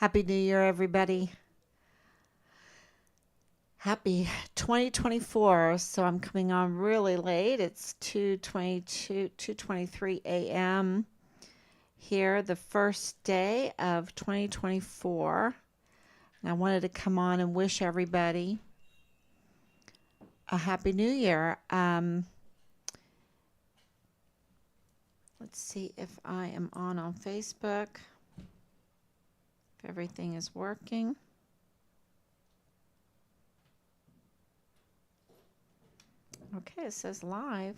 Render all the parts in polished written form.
Happy New Year, everybody. Happy 2024. So I'm coming on really late. It's 2:22, a.m. here, the first day of 2024. And I wanted to come on and wish everybody a happy new year. Let's see if I am on Facebook, if everything is working. Okay, it says live.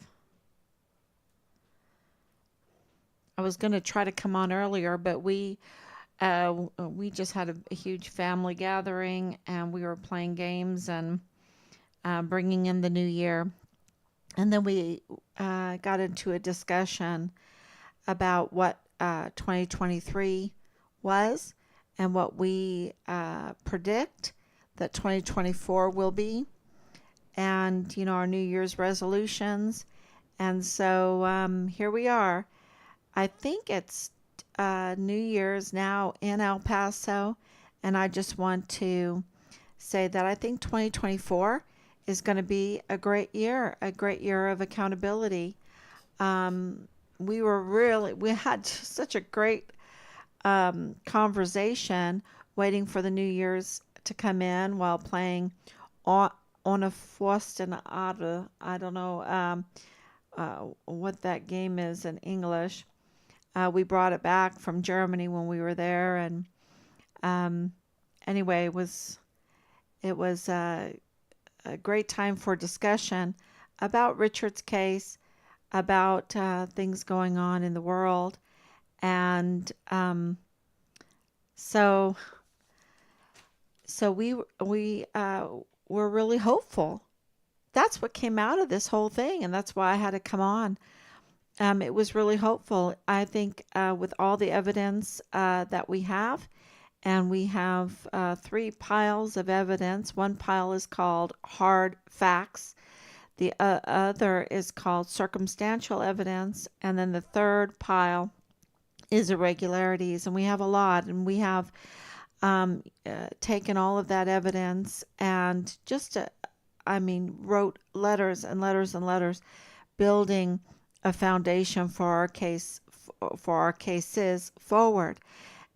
I was going to try to come on earlier, but we just had a huge family gathering and we were playing games and bringing in the new year. And then we got into a discussion about what 2023 was and what we predict that 2024 will be, and our New Year's resolutions. And so here we are. I think it's New Year's now in El Paso, and I just want to say that I think 2024 is going to be a great year of accountability. We had such a great conversation waiting for the New Year's to come in while playing on, on a Forstenada. I don't know what that game is in English. We brought it back from Germany when we were there, and um, anyway, it was a great time for discussion about Richard's case, about things going on in the world, and so so we were really hopeful. That's what came out of this whole thing, and that's why I had to come on. It was really hopeful. I think with all the evidence that we have, and we have three piles of evidence. One pile is called hard facts, the other is called circumstantial evidence, and then the third pile is irregularities. And we have a lot, and we have taken all of that evidence and wrote letters and letters and letters, building a foundation for our cases forward.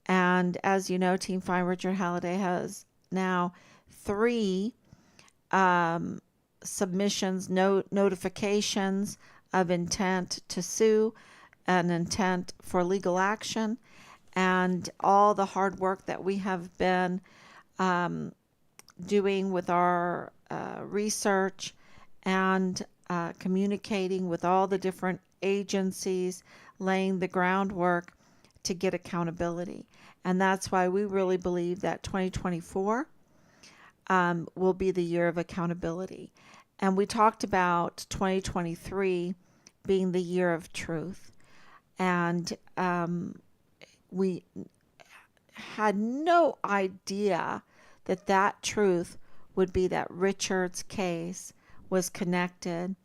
And as you know, Team Find Richard Halliday has now three um, submissions, notifications of intent to sue, an intent for legal action, and all the hard work that we have been um, doing with our research and communicating with all the different agencies, laying the groundwork to get accountability. And that's why we really believe that 2024 will be the year of accountability. And we talked about 2023 being the year of truth. And we had no idea that that truth would be that Richard's case was connected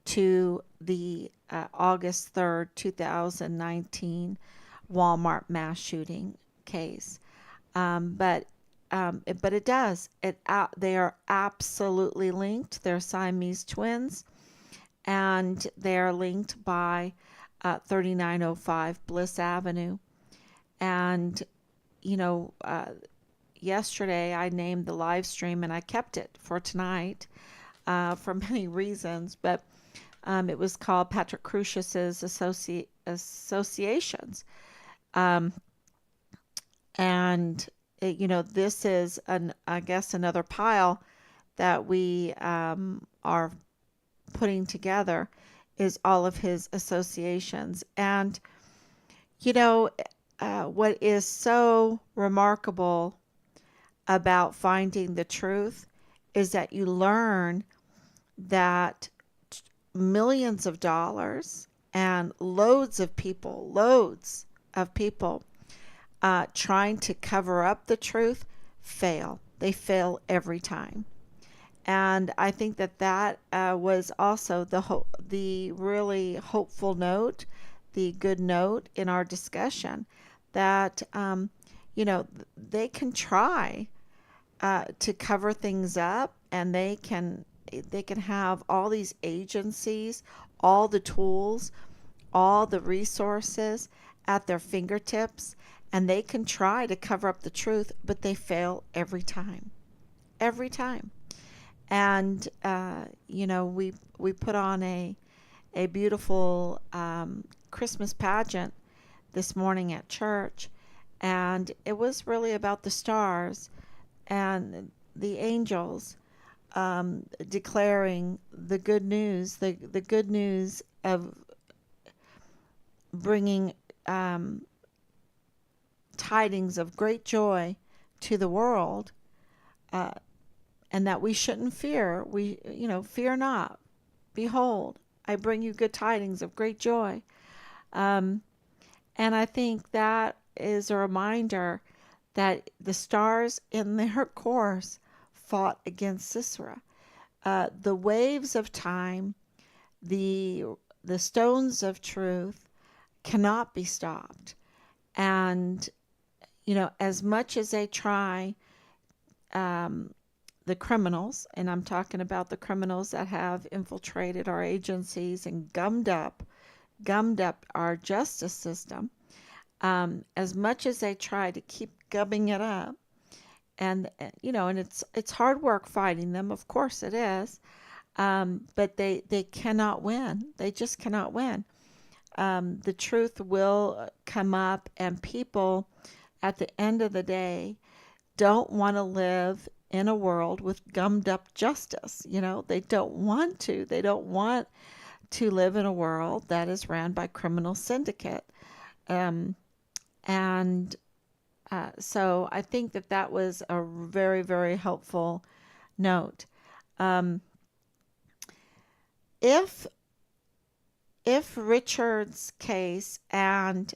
to the August 3rd, 2019 Walmart mass shooting case. But it does. They are absolutely linked. They're Siamese twins, and they are linked by 3905 Bliss Avenue. And you know, yesterday I named the live stream, and I kept it for tonight for many reasons. But it was called Patrick Crusius's Associations. Um, and this is I guess another pile that we are putting together, is all of his associations. And you know what is so remarkable about finding the truth is that you learn that millions of dollars and loads of people trying to cover up the truth fail. They fail every time. And I think that was also the really hopeful note, the good note in our discussion, that they can try to cover things up, and they can have all these agencies, all the tools, all the resources at their fingertips, and they can try to cover up the truth, but they fail every time. Every time. And we put on a beautiful Christmas pageant this morning at church, and it was really about the stars and the angels declaring the good news of bringing tidings of great joy to the world, uh, and that we shouldn't fear. Fear not. Behold, I bring you good tidings of great joy. Um, and I think that is a reminder that the stars in their course fought against Sisera. The waves of time, the the stones of truth cannot be stopped. And as much as they try, um, the criminals, and I'm talking about the criminals that have infiltrated our agencies and gummed up our justice system, as much as they try to keep gumming it up, and it's hard work fighting them, of course it is, but they cannot win. They just cannot win. The truth will come up, and people at the end of the day don't want to live in a world with gummed up justice. They don't want to. They don't want to live in a world that is ran by criminal syndicate. Um, and So I think that that was a very, very helpful note. Um, if if Richard's case and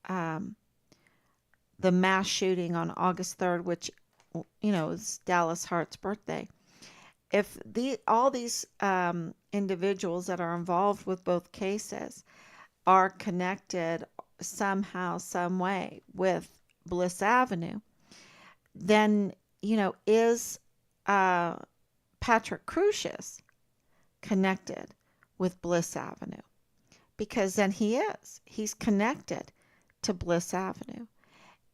um, the mass shooting on August 3rd, which is Dallas Hart's birthday, if all these individuals that are involved with both cases are connected somehow, some way with Bliss Avenue, then is uh, Patrick Crusius connected with Bliss Avenue? Because then he's connected to Bliss Avenue.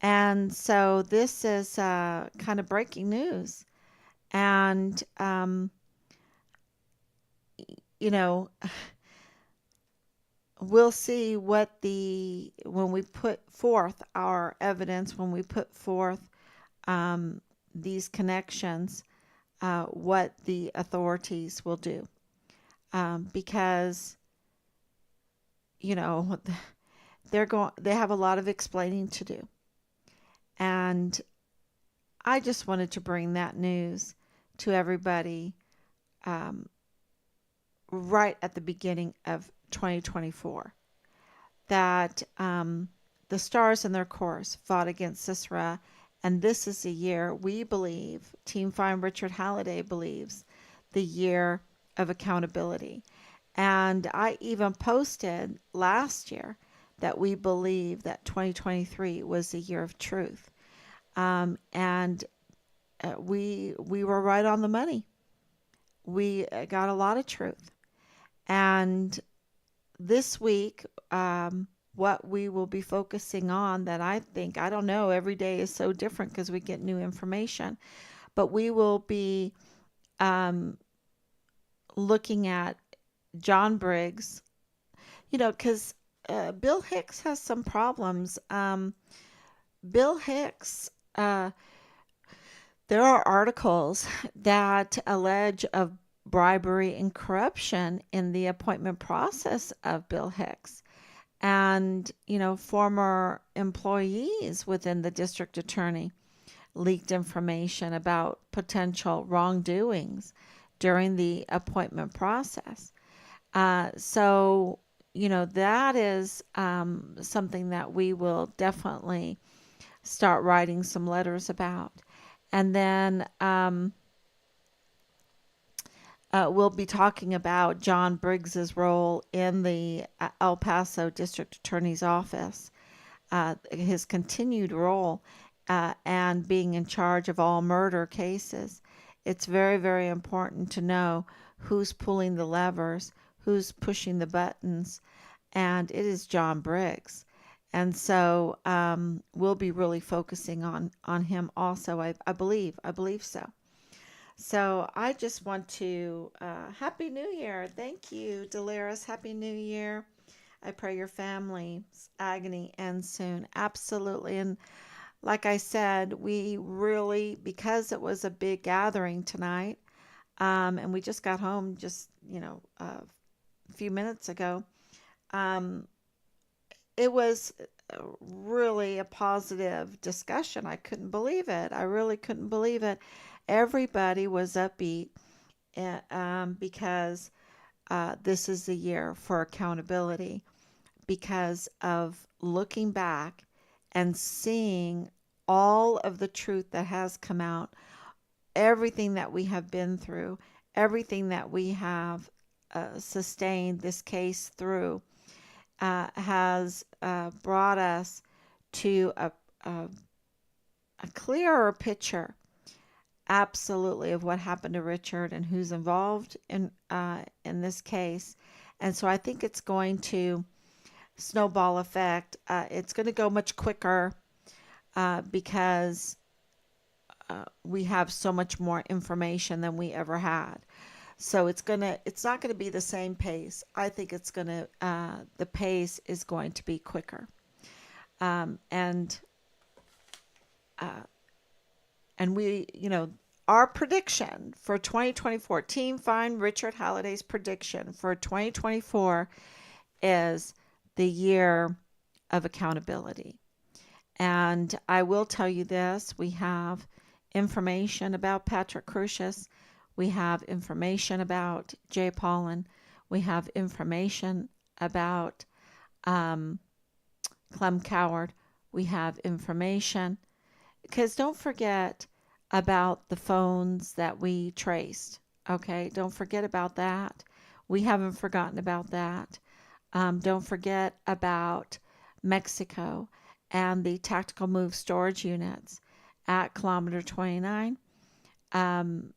And so this is kind of breaking news. And, you know, we'll see when we put forth our evidence, when we put forth um, these connections, what the authorities will do. Because, you know, they have a lot of explaining to do. And I just wanted to bring that news to everybody um, right at the beginning of 2024, that the stars in their course fought against Sisera, and this is the year we believe, Team Find Richard Halliday believes, the year of accountability. And I even posted last year that we believe that 2023 was the year of truth. And we were right on the money. We got a lot of truth. And this week, what we will be focusing on, that I don't know, every day is so different because we get new information, but we will be um, looking at John Briggs, because Bill Hicks has some problems. Bill Hicks, there are articles that allege of bribery and corruption in the appointment process of Bill Hicks. And, former employees within the district attorney leaked information about potential wrongdoings during the appointment process. So, that is something that we will definitely start writing some letters about. And then we'll be talking about John Briggs's role in the El Paso District Attorney's Office. his continued role and being in charge of all murder cases. It's very, very important to know who's pulling the levers, who's pushing the buttons, and it is John Briggs. And so we'll be really focusing on him also. I believe so. So I just want to Happy New Year. Thank you, Delaris. Happy New Year. I pray your family's agony ends soon. Absolutely. And like I said, we really, because it was a big gathering tonight, and we just got home just, a few minutes ago, um, it was really a positive discussion. I couldn't believe it. I really couldn't believe it. Everybody was upbeat because this is the year for accountability because of looking back and seeing all of the truth that has come out, everything that we have been through, everything that we have sustained this case through has brought us to a, a clearer picture, absolutely, of what happened to Richard and who's involved in this case. And so I think it's going to snowball effect. It's going to go much quicker because we have so much more information than we ever had. So it's not gonna be the same pace. I think the pace is going to be quicker. And uh, and we, our prediction for 2024, Team Find Richard Halliday's prediction for 2024 is the year of accountability. And I will tell you this, we have information about Patrick Crusius. We have information about Jay Paulin. We have information about um, Clem Coward. We have information because don't forget about the phones that we traced. Okay, don't forget about that. We haven't forgotten about that. Don't forget about Mexico and the tactical move storage units at kilometer 29 and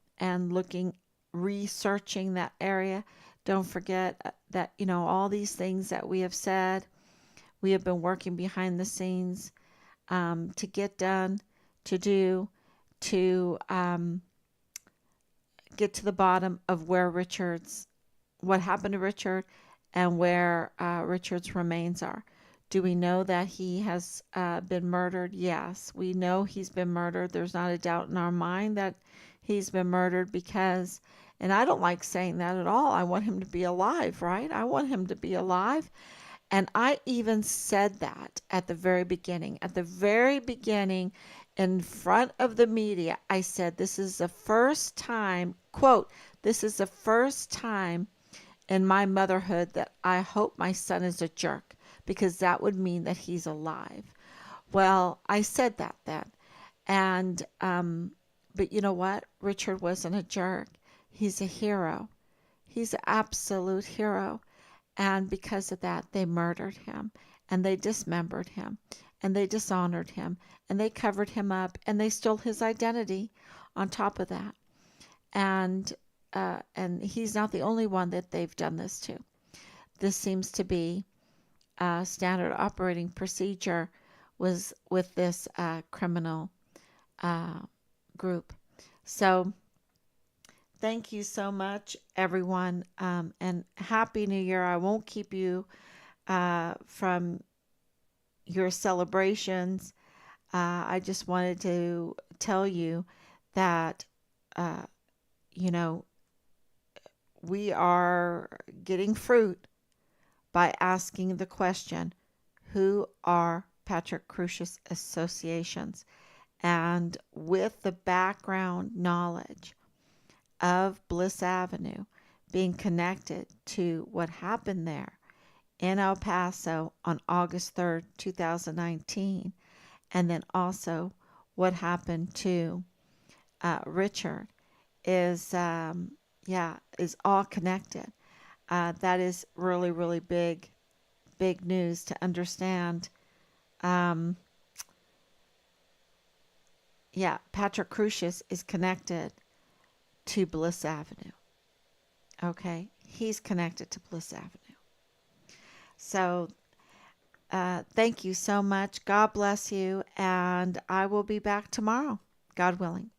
researching that area. Don't forget that, all these things that we have said, we have been working behind the scenes to get done, to do, to get to the bottom of what happened to Richard and where Richard's remains are. Do we know that he has been murdered? Yes, we know he's been murdered. There's not a doubt in our mind that he's been murdered because, and I don't like saying that at all. I want him to be alive, right? I want him to be alive. And I even said that at the very beginning. At the very beginning, in front of the media, I said, this is the first time, quote, this is the first time in my motherhood that I hope my son is a jerk because that would mean that he's alive. Well, I said that then. And, but you know what? Richard wasn't a jerk. He's a hero. He's an absolute hero. And because of that, they murdered him and they dismembered him and they dishonored him and they covered him up and they stole his identity on top of that. And he's not the only one that they've done this to. This seems to be standard operating procedure was with this criminal group. So thank you so much, everyone, and Happy New Year. I won't keep you from your celebrations. I just wanted to tell you that, uh, you know, we are getting fruit by asking the question, who are Patrick Crucius associations? And with the background knowledge of Bliss Avenue being connected to what happened there in El Paso on August 3rd, 2019, and then also what happened to Richard is all connected. That is really, really big news to understand Um, yeah, Patrick Crusius is connected to Bliss Avenue. Okay, he's connected to Bliss Avenue. So thank you so much. God bless you. And I will be back tomorrow, God willing.